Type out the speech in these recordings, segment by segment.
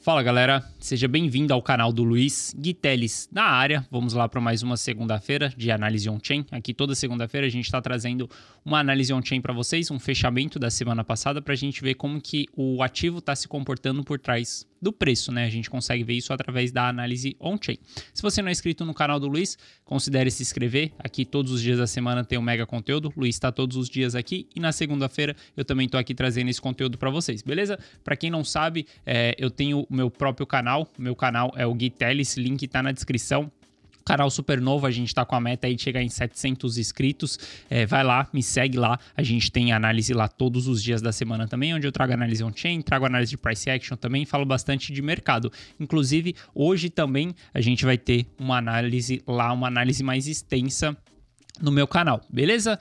Fala galera, seja bem-vindo ao canal do Luiz Gui Teles na área. Vamos lá para mais uma segunda-feira de análise on-chain. Aqui toda segunda-feira a gente está trazendo uma análise on-chain para vocês, um fechamento da semana passada para a gente ver como que o ativo está se comportando por trás do preço, né? A gente consegue ver isso através da análise on-chain. Se você não é inscrito no canal do Luiz, considere se inscrever. Aqui todos os dias da semana tem um mega conteúdo. O Luiz está todos os dias aqui e na segunda-feira eu também estou aqui trazendo esse conteúdo para vocês, beleza? Para quem não sabe, eu tenho o meu próprio canal. Meu canal é o Gui Teles, link está na descrição. Canal super novo, a gente tá com a meta aí de chegar em 700 inscritos, vai lá, me segue lá, a gente tem análise lá todos os dias da semana também, onde eu trago análise on-chain, trago análise de price action também, falo bastante de mercado, inclusive hoje também a gente vai ter uma análise lá, uma análise mais extensa no meu canal, beleza?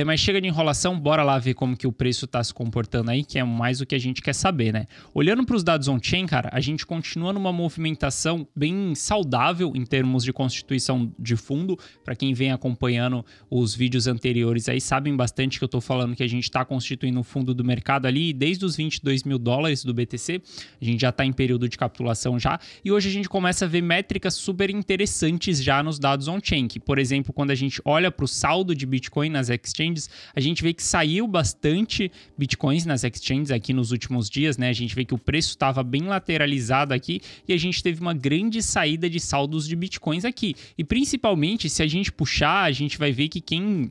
Mas chega de enrolação, bora lá ver como que o preço tá se comportando aí, que é mais o que a gente quer saber, né? Olhando para os dados on-chain, cara, a gente continua numa movimentação bem saudável em termos de constituição de fundo. Para quem vem acompanhando os vídeos anteriores aí, sabem bastante que eu tô falando que a gente tá constituindo o fundo do mercado ali desde os 22 mil dólares do BTC. A gente já tá em período de capitulação já. E hoje a gente começa a ver métricas super interessantes já nos dados on-chain, que, por exemplo, quando a gente olha para o saldo de Bitcoin nas exchanges, a gente vê que saiu bastante Bitcoins nas exchanges aqui nos últimos dias, né? A gente vê que o preço estava bem lateralizado aqui e a gente teve uma grande saída de saldos de Bitcoins aqui. E principalmente, se a gente puxar, a gente vai ver que quem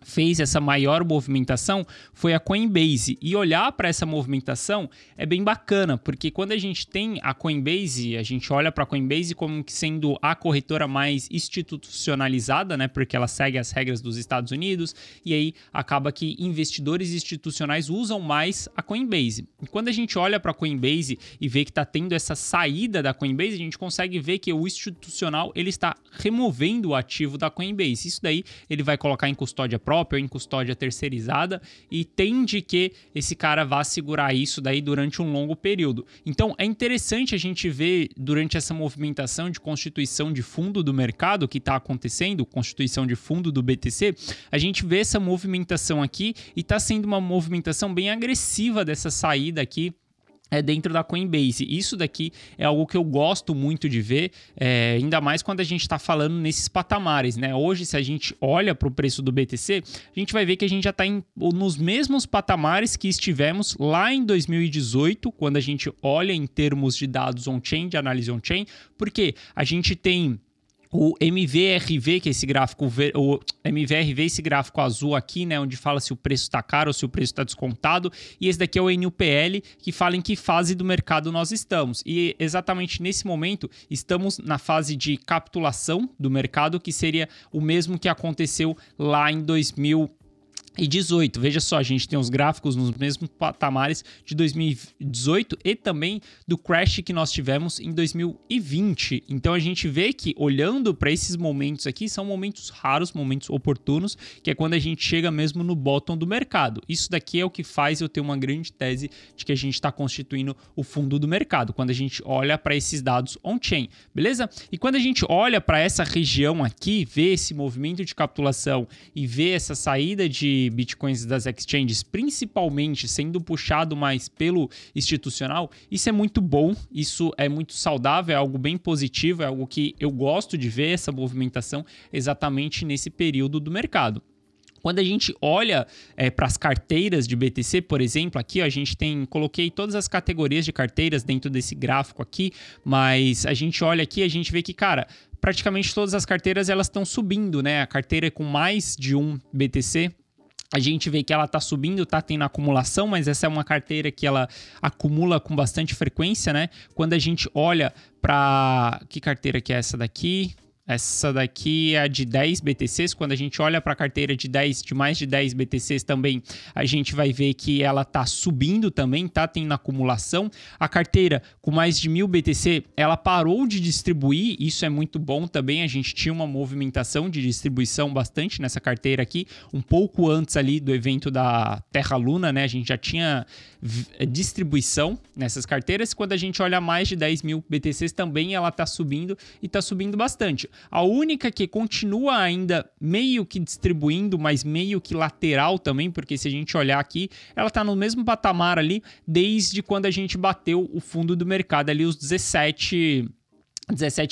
fez essa maior movimentação foi a Coinbase, e olhar para essa movimentação é bem bacana, porque quando a gente tem a Coinbase, a gente olha para a Coinbase como que sendo a corretora mais institucionalizada, né, porque ela segue as regras dos Estados Unidos, e aí acaba que investidores institucionais usam mais a Coinbase. E quando a gente olha para a Coinbase e vê que está tendo essa saída da Coinbase, a gente consegue ver que o institucional ele está removendo o ativo da Coinbase. Isso daí ele vai colocar em custódia própria ou em custódia terceirizada, e tende que esse cara vá segurar isso daí durante um longo período. Então é interessante a gente ver durante essa movimentação de constituição de fundo do mercado que está acontecendo, constituição de fundo do BTC, a gente vê essa movimentação aqui e está sendo uma movimentação bem agressiva dessa saída aqui dentro da Coinbase. Isso daqui é algo que eu gosto muito de ver, ainda mais quando a gente está falando nesses patamares, né? Hoje, se a gente olha para o preço do BTC, a gente vai ver que a gente já está nos mesmos patamares que estivemos lá em 2018, quando a gente olha em termos de dados on-chain, de análise on-chain, porque a gente tem o MVRV, que é esse gráfico, o MVRV, esse gráfico azul aqui, né, onde fala se o preço está caro ou se o preço está descontado, e esse daqui é o NUPL, que fala em que fase do mercado nós estamos. E exatamente nesse momento, estamos na fase de capitulação do mercado, que seria o mesmo que aconteceu lá em 2018. Veja só, a gente tem os gráficos nos mesmos patamares de 2018 e também do crash que nós tivemos em 2020. Então a gente vê que, olhando para esses momentos aqui, são momentos raros, momentos oportunos, que é quando a gente chega mesmo no bottom do mercado. Isso daqui é o que faz eu ter uma grande tese de que a gente está constituindo o fundo do mercado, quando a gente olha para esses dados on-chain, beleza? E quando a gente olha para essa região aqui, vê esse movimento de capitulação e vê essa saída de Bitcoins das exchanges, principalmente sendo puxado mais pelo institucional, isso é muito bom, isso é muito saudável, é algo bem positivo, é algo que eu gosto de ver essa movimentação exatamente nesse período do mercado. Quando a gente olha para as carteiras de BTC, por exemplo, aqui ó, a gente coloquei todas as categorias de carteiras dentro desse gráfico aqui, mas a gente olha aqui, a gente vê que, cara, praticamente todas as carteiras elas estão subindo, né? A carteira com mais de um BTC, a gente vê que ela está subindo, tá tendo acumulação, mas essa é uma carteira que ela acumula com bastante frequência, né? Quando a gente olha para... Que carteira que é essa daqui? Essa daqui é a de 10 BTCs. Quando a gente olha para a carteira de mais de 10 BTCs também, a gente vai ver que ela está subindo também, tá tendo acumulação. A carteira com mais de 1000 BTC, ela parou de distribuir, isso é muito bom também. A gente tinha uma movimentação de distribuição bastante nessa carteira aqui, um pouco antes ali do evento da Terra Luna, né? A gente já tinha distribuição nessas carteiras. Quando a gente olha mais de 10 mil BTCs também, ela está subindo e está subindo bastante. A única que continua ainda meio que distribuindo, mas meio que lateral também, porque se a gente olhar aqui, ela está no mesmo patamar ali desde quando a gente bateu o fundo do mercado ali, os 17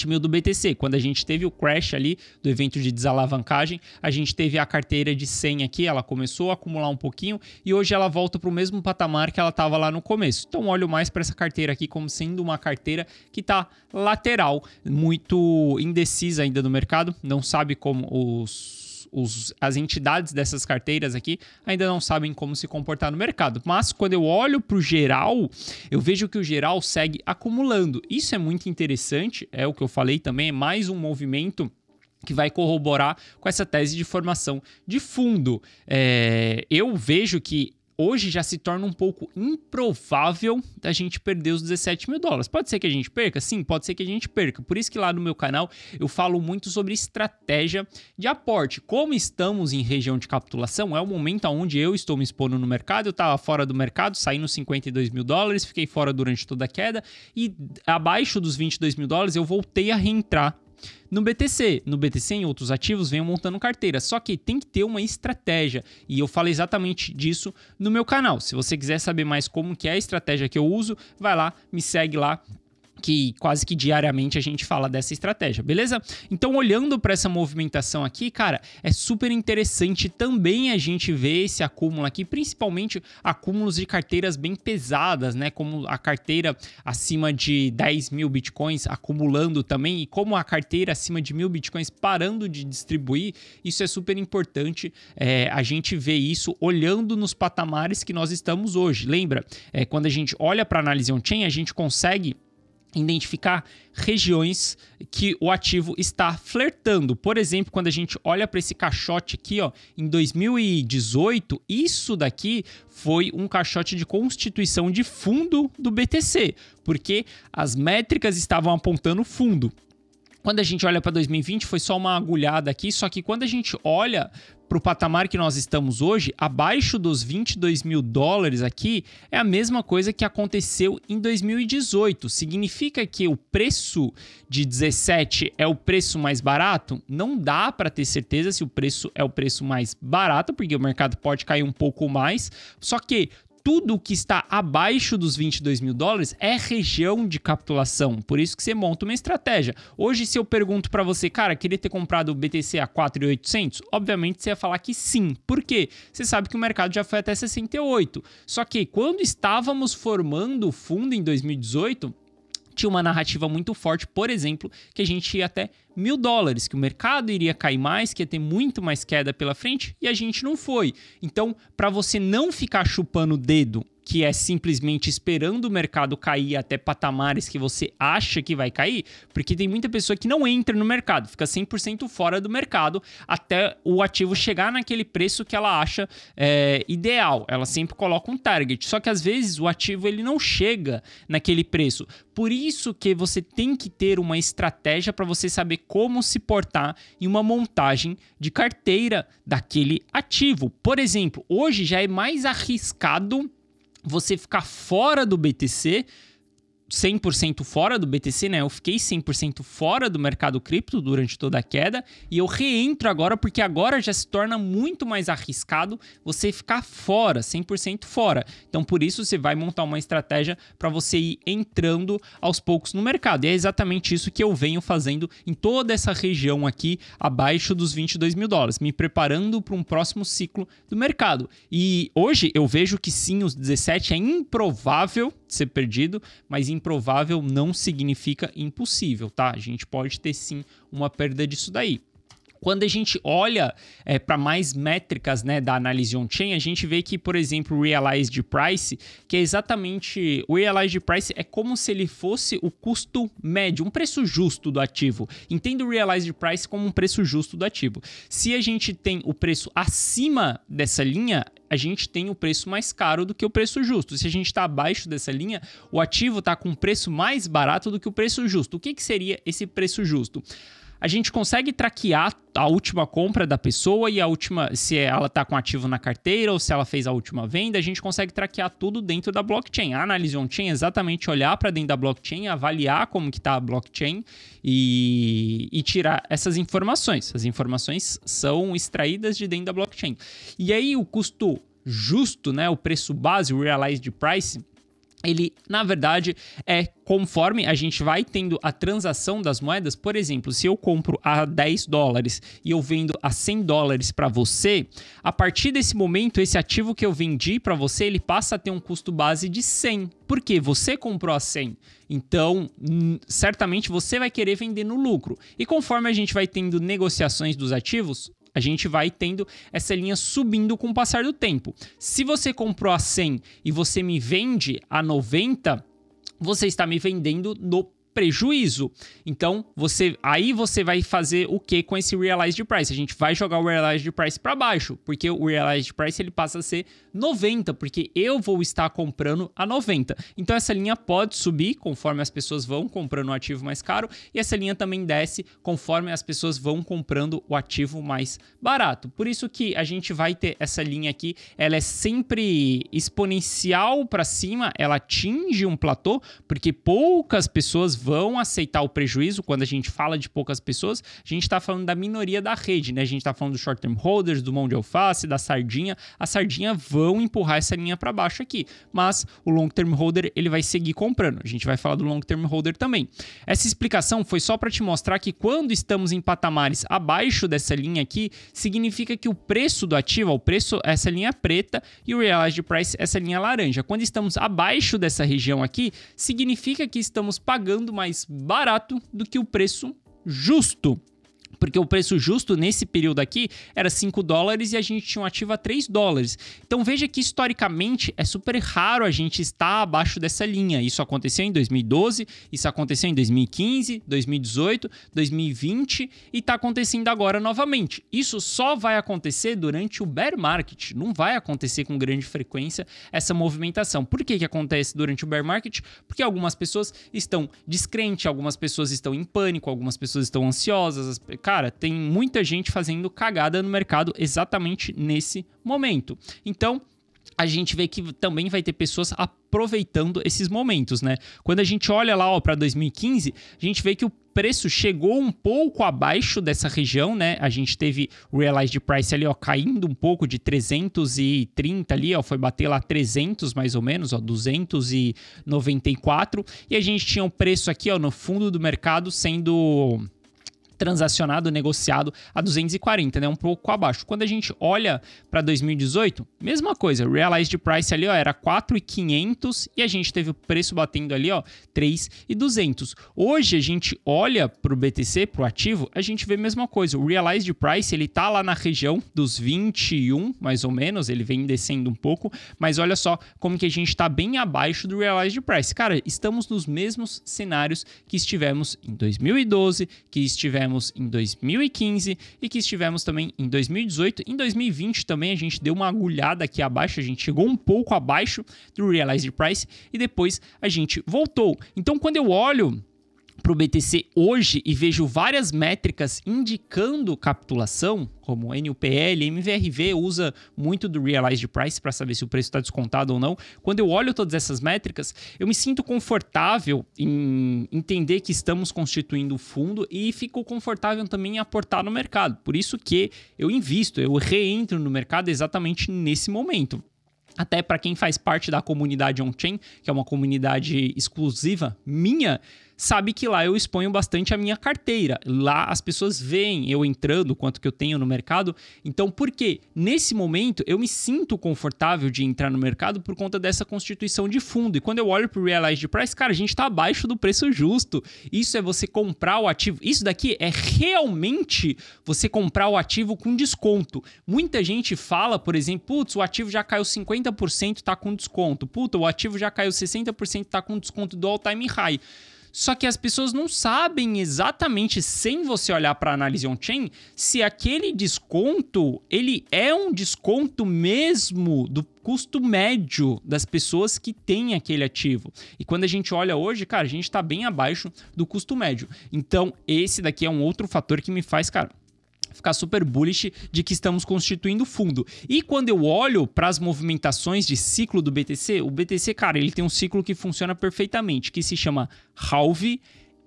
mil do BTC. Quando a gente teve o crash ali do evento de desalavancagem, a gente teve a carteira de 100 aqui, ela começou a acumular um pouquinho e hoje ela volta para o mesmo patamar que ela estava lá no começo. Então olho mais para essa carteira aqui como sendo uma carteira que está lateral, muito indecisa ainda no mercado, não sabe como as entidades dessas carteiras aqui ainda não sabem como se comportar no mercado. Mas quando eu olho para o geral, eu vejo que o geral segue acumulando. Isso é muito interessante, é o que eu falei também, é mais um movimento que vai corroborar com essa tese de formação de fundo. Eu vejo que hoje já se torna um pouco improvável a gente perder os 17 mil dólares. Pode ser que a gente perca? Sim, pode ser que a gente perca. Por isso que lá no meu canal eu falo muito sobre estratégia de aporte. Como estamos em região de capitulação, é o momento onde eu estou me expondo no mercado. Eu estava fora do mercado, saí nos 52 mil dólares, fiquei fora durante toda a queda e abaixo dos 22 mil dólares eu voltei a reentrar no BTC. No BTC, em outros ativos, venho montando carteira. Só que tem que ter uma estratégia. E eu falo exatamente disso no meu canal. Se você quiser saber mais como que é a estratégia que eu uso, vai lá, me segue lá, que quase que diariamente a gente fala dessa estratégia, beleza? Então, olhando para essa movimentação aqui, cara, é super interessante também a gente ver esse acúmulo aqui, principalmente acúmulos de carteiras bem pesadas, né? Como a carteira acima de 10 mil bitcoins acumulando também, e como a carteira acima de 1000 bitcoins parando de distribuir. Isso é super importante a gente ver isso olhando nos patamares que nós estamos hoje. Lembra? Quando a gente olha para a análise on-chain, a gente consegue identificar regiões que o ativo está flertando. Por exemplo, quando a gente olha para esse caixote aqui, ó, em 2018, isso daqui foi um caixote de constituição de fundo do BTC, porque as métricas estavam apontando fundo. Quando a gente olha para 2020, foi só uma agulhada aqui, só que quando a gente olha para o patamar que nós estamos hoje, abaixo dos 22 mil dólares aqui, é a mesma coisa que aconteceu em 2018. Significa que o preço de 17 é o preço mais barato? Não dá para ter certeza se o preço é o preço mais barato, porque o mercado pode cair um pouco mais, só que tudo que está abaixo dos 22 mil dólares é região de capitulação. Por isso que você monta uma estratégia. Hoje, se eu pergunto para você, cara, queria ter comprado o BTC a 4.800? Obviamente, você ia falar que sim. Por quê? Você sabe que o mercado já foi até 68. Só que quando estávamos formando o fundo em 2018... tinha uma narrativa muito forte, por exemplo, que a gente ia até 1.000 dólares, que o mercado iria cair mais, que ia ter muito mais queda pela frente, e a gente não foi. Então, para você não ficar chupando o dedo, que é simplesmente esperando o mercado cair até patamares que você acha que vai cair, porque tem muita pessoa que não entra no mercado, fica 100% fora do mercado até o ativo chegar naquele preço que ela acha ideal. Ela sempre coloca um target, só que às vezes o ativo ele não chega naquele preço. Por isso que você tem que ter uma estratégia para você saber como se portar em uma montagem de carteira daquele ativo. Por exemplo, hoje já é mais arriscado você ficar fora do BTC, 100% fora do BTC, né? Eu fiquei 100% fora do mercado cripto durante toda a queda e eu reentro agora porque agora já se torna muito mais arriscado você ficar fora, 100% fora. Então, por isso, você vai montar uma estratégia para você ir entrando aos poucos no mercado. E é exatamente isso que eu venho fazendo em toda essa região aqui, abaixo dos 22 mil dólares, me preparando para um próximo ciclo do mercado. E hoje eu vejo que sim, os 17 é improvável ser perdido, mas improvável não significa impossível, tá? A gente pode ter sim uma perda disso daí. Quando a gente olha para mais métricas, né, da análise on-chain, a gente vê que, por exemplo, o Realized Price, que é exatamente... O Realized Price é como se ele fosse o custo médio, um preço justo do ativo. Entenda o Realized Price como um preço justo do ativo. Se a gente tem o preço acima dessa linha, a gente tem o preço mais caro do que o preço justo. Se a gente está abaixo dessa linha, o ativo está com um preço mais barato do que o preço justo. O que seria esse preço justo? a gente consegue traquear a última compra da pessoa e a última, se ela está com ativo na carteira ou se ela fez a última venda, a gente consegue traquear tudo dentro da blockchain. A análise on-chain é exatamente olhar para dentro da blockchain, avaliar como que está a blockchain e tirar essas informações. As informações são extraídas de dentro da blockchain. E aí o custo justo, né, o preço base, o realized price, ele, na verdade, é conforme a gente vai tendo a transação das moedas. Por exemplo, se eu compro a $10 e eu vendo a $100 para você, a partir desse momento, esse ativo que eu vendi para você, ele passa a ter um custo base de 100. Por quê? Você comprou a 100. Então, certamente você vai querer vender no lucro. E conforme a gente vai tendo negociações dos ativos, a gente vai tendo essa linha subindo com o passar do tempo. Se você comprou a 100 e você me vende a 90, você está me vendendo no prejuízo. Então, aí você vai fazer o que com esse realized price? A gente vai jogar o realized price para baixo, porque o realized price ele passa a ser 90, porque eu vou estar comprando a 90. Então, essa linha pode subir conforme as pessoas vão comprando o ativo mais caro e essa linha também desce conforme as pessoas vão comprando o ativo mais barato. Por isso que a gente vai ter essa linha aqui, ela é sempre exponencial para cima, ela atinge um platô, porque poucas pessoas vão aceitar o prejuízo. Quando a gente fala de poucas pessoas, a gente está falando da minoria da rede, né? A gente está falando dos short-term holders, do mão de alface, da sardinha. A sardinha vão empurrar essa linha para baixo aqui, mas o long-term holder ele vai seguir comprando. A gente vai falar do long-term holder também. Essa explicação foi só para te mostrar que quando estamos em patamares abaixo dessa linha aqui, significa que o preço do ativo, o preço, essa linha preta, e o realized price, essa linha laranja. Quando estamos abaixo dessa região aqui, significa que estamos pagando mais barato do que o preço justo. Porque o preço justo nesse período aqui era $5 e a gente tinha um ativo a $3. Então veja que historicamente é super raro a gente estar abaixo dessa linha. Isso aconteceu em 2012, isso aconteceu em 2015, 2018, 2020 e está acontecendo agora novamente. Isso só vai acontecer durante o bear market, não vai acontecer com grande frequência essa movimentação. Por que acontece durante o bear market? Porque algumas pessoas estão descrentes, algumas pessoas estão em pânico, algumas pessoas estão ansiosas. Cara, tem muita gente fazendo cagada no mercado exatamente nesse momento. Então, a gente vê que também vai ter pessoas aproveitando esses momentos, né? Quando a gente olha lá para 2015, a gente vê que o preço chegou um pouco abaixo dessa região, né? A gente teve o realized price ali, ó, caindo um pouco de 330 ali, ó, foi bater lá 300 mais ou menos, ó, 294, e a gente tinha um preço aqui, ó, no fundo do mercado sendo transacionado, negociado a 240, né? Um pouco abaixo. Quando a gente olha para 2018, mesma coisa, o realized price ali, ó, era 4.500 e a gente teve o preço batendo ali, ó, 3.200. Hoje a gente olha para o BTC, para o ativo, a gente vê a mesma coisa. O realized price, ele tá lá na região dos 21, mais ou menos, ele vem descendo um pouco, mas olha só como que a gente tá bem abaixo do realized price. Cara, estamos nos mesmos cenários que estivemos em 2012, que estivemos em 2015 e que estivemos também em 2018. Em 2020 também a gente deu uma agulhada aqui abaixo, a gente chegou um pouco abaixo do realized price e depois a gente voltou. Então, quando eu olho para o BTC hoje e vejo várias métricas indicando capitulação, como NUPL, MVRV usa muito do Realized Price para saber se o preço está descontado ou não. Quando eu olho todas essas métricas, eu me sinto confortável em entender que estamos constituindo o fundo e fico confortável também em aportar no mercado. Por isso que eu invisto, eu reentro no mercado exatamente nesse momento. Até para quem faz parte da comunidade on-chain, que é uma comunidade exclusiva minha, sabe que lá eu exponho bastante a minha carteira. Lá as pessoas veem eu entrando, quanto que eu tenho no mercado. Então, por quê? Nesse momento, eu me sinto confortável de entrar no mercado por conta dessa constituição de fundo. E quando eu olho para o Realized Price, cara, a gente está abaixo do preço justo. Isso é você comprar o ativo. Isso daqui é realmente você comprar o ativo com desconto. Muita gente fala, por exemplo, putz, o ativo já caiu 50%, tá com desconto. Puta, o ativo já caiu 60%, tá com desconto do all-time high. Só que as pessoas não sabem exatamente, sem você olhar para a análise on-chain, se aquele desconto, ele é um desconto mesmo do custo médio das pessoas que têm aquele ativo. E quando a gente olha hoje, cara, a gente está bem abaixo do custo médio. Então, esse daqui é um outro fator que me faz, cara, ficar super bullish de que estamos constituindo fundo. E quando eu olho para as movimentações de ciclo do BTC, o BTC, cara, ele tem um ciclo que funciona perfeitamente, que se chama Halving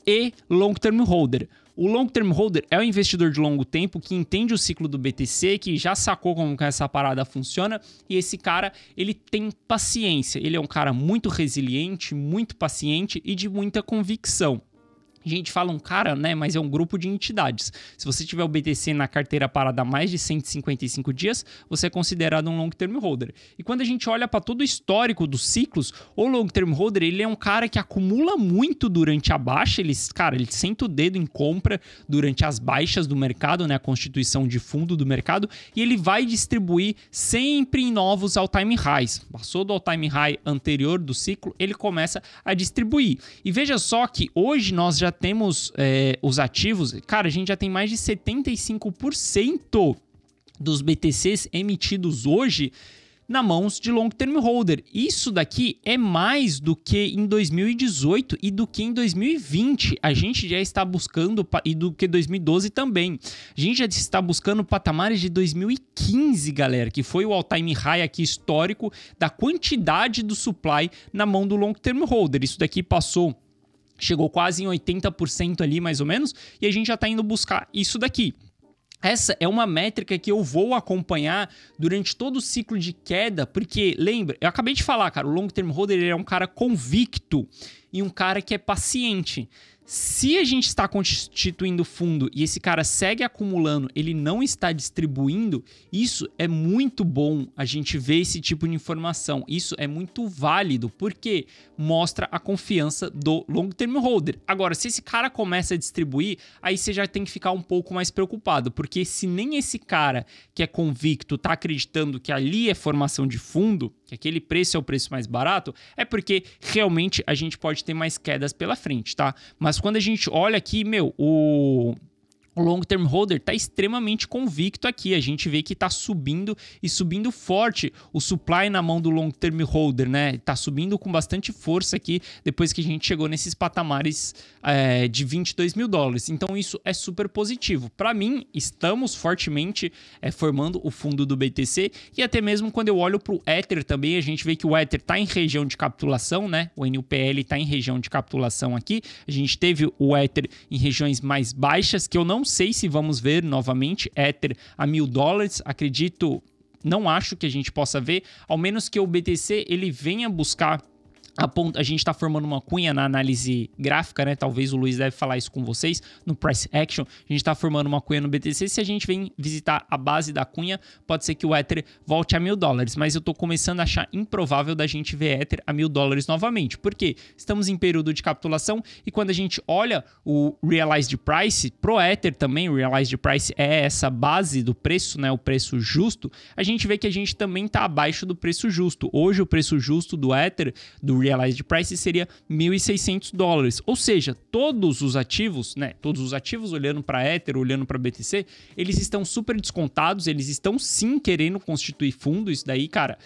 e Long Term Holder. O Long Term Holder é o investidor de longo tempo que entende o ciclo do BTC, que já sacou como que essa parada funciona, e esse cara, ele tem paciência, ele é um cara muito resiliente, muito paciente e de muita convicção. A gente fala um cara, né, mas é um grupo de entidades. Se você tiver o BTC na carteira parada há mais de 155 dias, você é considerado um long term holder. E quando a gente olha para todo o histórico dos ciclos, o long term holder, ele é um cara que acumula muito durante a baixa, ele senta o dedo em compra durante as baixas do mercado, né, a constituição de fundo do mercado, e ele vai distribuir sempre em novos all-time highs. Passou do all-time high anterior do ciclo, ele começa a distribuir. E veja só que hoje nós já temos os ativos, cara, a gente já tem mais de 75% dos BTCs emitidos hoje na mãos de long term holder. Isso daqui é mais do que em 2018 e do que em 2020. A gente já está buscando, e do que 2012 também. A gente já está buscando patamares de 2015, galera, que foi o all-time high aqui histórico da quantidade do supply na mão do long term holder. Isso daqui chegou quase em 80% ali, mais ou menos, e a gente já está indo buscar isso daqui. Essa é uma métrica que eu vou acompanhar durante todo o ciclo de queda, porque, lembra, eu acabei de falar, cara, o long term holder ele é um cara convicto e um cara que é paciente. Se a gente está constituindo fundo e esse cara segue acumulando, ele não está distribuindo, isso é muito bom a gente ver esse tipo de informação. Isso é muito válido, porque mostra a confiança do long term holder. Agora, se esse cara começa a distribuir, aí você já tem que ficar um pouco mais preocupado, porque se nem esse cara que é convicto está acreditando que ali é formação de fundo, que aquele preço é o preço mais barato, é porque realmente a gente pode ter mais quedas pela frente, tá? Mas quando a gente olha aqui, o long term holder está extremamente convicto aqui. A gente vê que está subindo e subindo forte o supply na mão do long term holder, né? Está subindo com bastante força aqui depois que a gente chegou nesses patamares de 22 mil dólares. Então isso é super positivo. Para mim, estamos fortemente formando o fundo do BTC, e até mesmo quando eu olho para o Ether também, a gente vê que o Ether está em região de capitulação, né? O NUPL está em região de capitulação aqui. A gente teve o Ether em regiões mais baixas, que eu não sei se vamos ver novamente Ether a $1.000, não acho que a gente possa ver, ao menos que o BTC ele venha buscar a gente está formando uma cunha na análise gráfica, né? Talvez o Luiz deve falar isso com vocês no Price Action. A gente está formando uma cunha no BTC. Se a gente vem visitar a base da cunha, pode ser que o Ether volte a $1.000. Mas eu estou começando a achar improvável da gente ver Ether a $1.000 novamente. Por quê? Estamos em período de capitulação, e quando a gente olha o Realized Price, pro Ether também, o Realized Price é essa base do preço, né? O preço justo. A gente vê que a gente também está abaixo do preço justo. Hoje o preço justo do Ether, do Realized Price, seria $1.600. Ou seja, todos os ativos, né? Todos os ativos, olhando para Ether, olhando para BTC, eles estão super descontados, eles estão sim querendo constituir fundo. Isso daí, cara,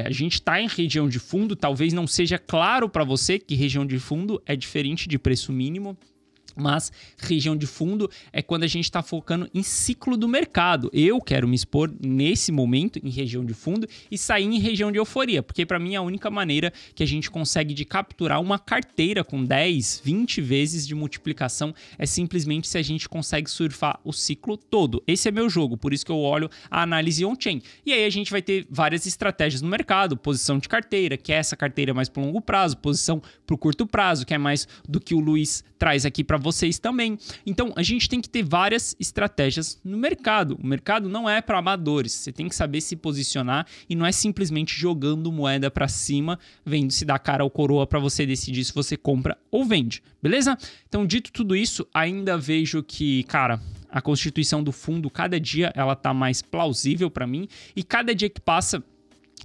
a gente está em região de fundo. Talvez não seja claro para você que região de fundo é diferente de preço mínimo, mas região de fundo é quando a gente está focando em ciclo do mercado. Eu quero me expor nesse momento em região de fundo e sair em região de euforia, porque para mim é a única maneira que a gente consegue de capturar uma carteira com 10, 20 vezes de multiplicação é simplesmente se a gente consegue surfar o ciclo todo. Esse é meu jogo, por isso que eu olho a análise on-chain. E aí a gente vai ter várias estratégias no mercado, posição de carteira, que é essa carteira mais para o longo prazo, posição para o curto prazo, que é mais do que o Luiz traz aqui para vocês também. Então, a gente tem que ter várias estratégias no mercado. O mercado não é para amadores. Você tem que saber se posicionar e não é simplesmente jogando moeda para cima, vendo se dá cara ou coroa para você decidir se você compra ou vende. Beleza? Então, dito tudo isso, ainda vejo que, cara, a constituição do fundo, cada dia ela tá mais plausível para mim, e cada dia que passa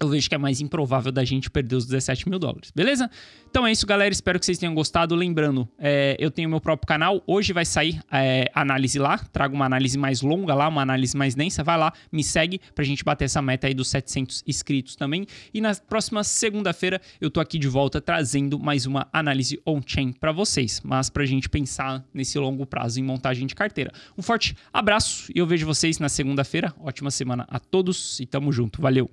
eu vejo que é mais improvável da gente perder os 17 mil dólares, beleza? Então é isso, galera, espero que vocês tenham gostado. Lembrando, eu tenho meu próprio canal, hoje vai sair análise lá, trago uma análise mais longa lá, uma análise mais densa, vai lá, me segue pra gente bater essa meta aí dos 700 inscritos também. E na próxima segunda-feira eu tô aqui de volta trazendo mais uma análise on-chain pra vocês, mas pra gente pensar nesse longo prazo em montagem de carteira. Um forte abraço e eu vejo vocês na segunda-feira, ótima semana a todos e tamo junto, valeu!